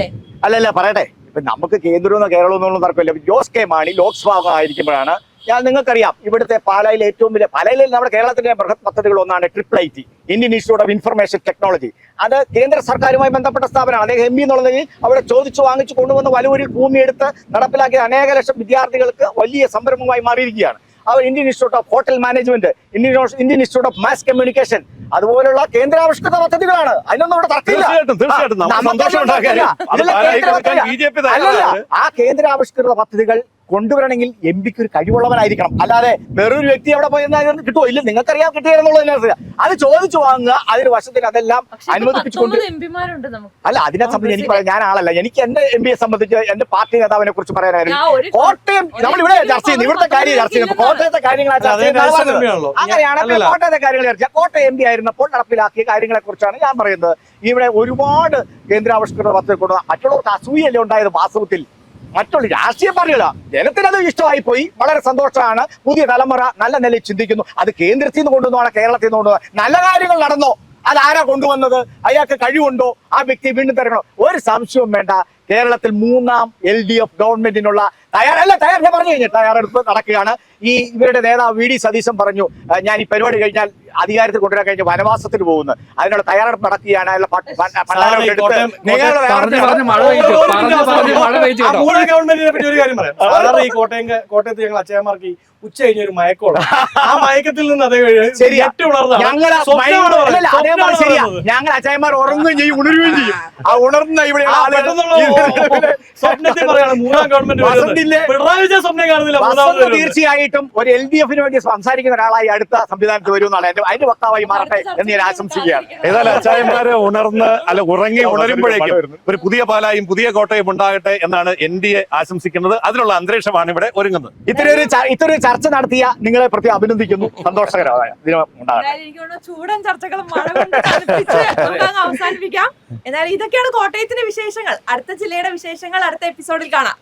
അല്ലല്ല, പറയട്ടെ, ഇപ്പൊ നമുക്ക് കേന്ദ്രവും കേരളവും എന്നുള്ള തർക്കമില്ല. ജോസ് കെ മാണി ലോക്സഭ ആയിരിക്കുമ്പോഴാണ്, നിങ്ങൾക്കറിയാം, ഇവിടുത്തെ പാലായിലെ ഏറ്റവും വലിയ, പാലായിലെ നമ്മുടെ കേരളത്തിന്റെ ബൃഹത് പദ്ധതികൾ ഒന്നാണ് IIIT, Indian institute of information technology. അത് കേന്ദ്ര സർക്കാരുമായി ബന്ധപ്പെട്ട സ്ഥാപനമാണ്. അദ്ദേഹം MP എന്നുള്ളതിൽ അവിടെ ചോദിച്ചു വാങ്ങിച്ചു കൊണ്ടുവന്ന് വലൂരിൽ ഭൂമിയെടുത്ത് നടപ്പിലാക്കിയ അനേക ലക്ഷം വിദ്യാർത്ഥികൾക്ക് വലിയ സംരംഭമായി മാറിയിരിക്കുകയാണ്. അവർ Indian institute of hotel management, Indian institute of mass communication, അതുപോലുള്ള കേന്ദ്രാവിഷ്കൃത പദ്ധതികളാണ്. അതിനൊന്നും ഇവിടെ തർക്കമില്ല. ആ കേന്ദ്രാവിഷ്കൃത പദ്ധതികൾ കൊണ്ടുവരണമെങ്കിൽ MP-ക്ക് ഒരു കഴിവുള്ളവനായിരിക്കണം. അല്ലാതെ വേറൊരു വ്യക്തി അവിടെ പോയി കിട്ടുമോ? ഇല്ല, നിങ്ങൾക്കറിയാം കിട്ടിയെന്നുള്ളതിനകത്ത് അത് ചോദിച്ചു വാങ്ങുക, അതിന് വശത്തിന് അതെല്ലാം അനുവദിപ്പിച്ചുകൊണ്ട്. അല്ല, അതിനെ സംബന്ധിച്ച് എനിക്ക് പറയാം, ഞാൻ ആളല്ല. എനിക്ക് എന്റെ MP-യെ സംബന്ധിച്ച് എന്റെ പാർട്ടി നേതാവിനെ കുറിച്ച് പറയാനായിരുന്നു. കോട്ടയം നമ്മളിവിടെ ചർച്ച ചെയ്യുന്നു, ഇവിടുത്തെ കാര്യം ചർച്ച ചെയ്യുന്നു, കോട്ടയത്തെ കാര്യങ്ങളാണ് ചർച്ച ചെയ്യുന്നത്. അങ്ങനെയാണ് കോട്ടയത്തെ കാര്യങ്ങൾ ചർച്ച. കോട്ടയം MP ആയിരുന്നപ്പോൾ നടപ്പിലാക്കിയ കാര്യങ്ങളെ കുറിച്ചാണ് ഞാൻ പറയുന്നത്. ഇവിടെ ഒരുപാട് കേന്ദ്രാവിഷ്കൃത പദ്ധതി കൊണ്ടുവന്ന മറ്റുള്ളവർക്ക് അസൂയല്ലേ ഉണ്ടായത് വാസ്തവത്തിൽ. മറ്റുള്ള രാഷ്ട്രീയ പാർട്ടികളാ, ജനത്തിനത് ഇഷ്ടമായി പോയി, വളരെ സന്തോഷമാണ്. പുതിയ തലമുറ നല്ല നിലയിൽ ചിന്തിക്കുന്നു. അത് കേന്ദ്രത്തിൽ നിന്ന് കൊണ്ടുവന്നോ കേരളത്തിൽ നിന്ന് കൊണ്ടുവന്നോ? നല്ല കാര്യങ്ങൾ നടന്നോ? അതാരാ കൊണ്ടുവന്നത്? അയാൾക്ക് കഴിവുണ്ടോ? ആ വ്യക്തി വീണ്ടും തരണോ? ഒരു സംശയവും വേണ്ട. കേരളത്തിൽ 3ാം LDF ഗവൺമെന്റിനുള്ള ഞാൻ പറഞ്ഞു കഴിഞ്ഞു. തയ്യാറെടുപ്പ് നടക്കുകയാണ്. ഇവരുടെ നേതാവ് വി ഡി സതീശൻ പറഞ്ഞു, ഞാൻ ഈ പരിപാടി കഴിഞ്ഞാൽ അധികാരത്തിൽ കൊണ്ടുവരാൻ കഴിഞ്ഞ വനവാസത്തിന് പോകുന്നു, അതിനുള്ള തയ്യാറെടുപ്പ് നടക്കുകയാണ്. ഗവൺമെന്റിനെ പറ്റി ഒരു കാര്യം പറയാം. സാധാരണ ഈ കോട്ടയത്ത് ഞങ്ങൾ അച്ഛന്മാർക്ക് ഉച്ച കഴിഞ്ഞ ഒരു മയക്കോളം, ആ മയക്കത്തിൽ നിന്ന് അതേ ഞങ്ങൾ അച്ഛന്മാർ ഉറങ്ങുകയും ചെയ്യും, ഉണരുകയും ചെയ്യും. ആ ഉണർന്ന ഇവിടെ സ്വപ്നത്തിൽ പറയാണ് മൂന്നാം ഗവൺമെന്റ് പിണറായി വിജയൻ സ്വപ്നം കാണുന്നില്ല. തീർച്ചയായിട്ടും ഒരു LDF-ന് വേണ്ടി സംസാരിക്കുന്ന ഒരാളായി അടുത്ത സംവിധാനത്ത് വരുമെന്നാണ് അതിന്റെ വക്താവായി മാറട്ടെ എന്ന് ഞാൻ ആശംസിക്കുകയാണ്. ഏതായാലും അച്ചായന്മാര് ഉറങ്ങി ഉണരുമ്പോഴേക്കും ഒരു പുതിയ പാലായും പുതിയ കോട്ടയും ഉണ്ടാകട്ടെ എന്നാണ് NDA ആശംസിക്കുന്നത്. അതിനുള്ള അന്തരീക്ഷമാണ് ഇവിടെ ഒരുങ്ങുന്നത്. ഇത്തരം ചർച്ച നടത്തിയ നിങ്ങളെ പ്രത്യേകം അഭിനന്ദിക്കുന്നു. സന്തോഷകരമായ ദിനം ഉണ്ടാകട്ടെ. എനിക്ക് തോന്നുന്നു ചൂടൻ ചർച്ചകൾ മഴ കൊണ്ട് തണുപ്പിച്ച് നമുക്കങ്ങ് അവസാനിപ്പിക്കാം. എന്നാൽ ഇതൊക്കെയാണ് കോട്ടയത്തിന്റെ വിശേഷങ്ങൾ. അടുത്ത ജില്ലയുടെ വിശേഷങ്ങൾ അടുത്ത എപ്പിസോഡിൽ കാണാം.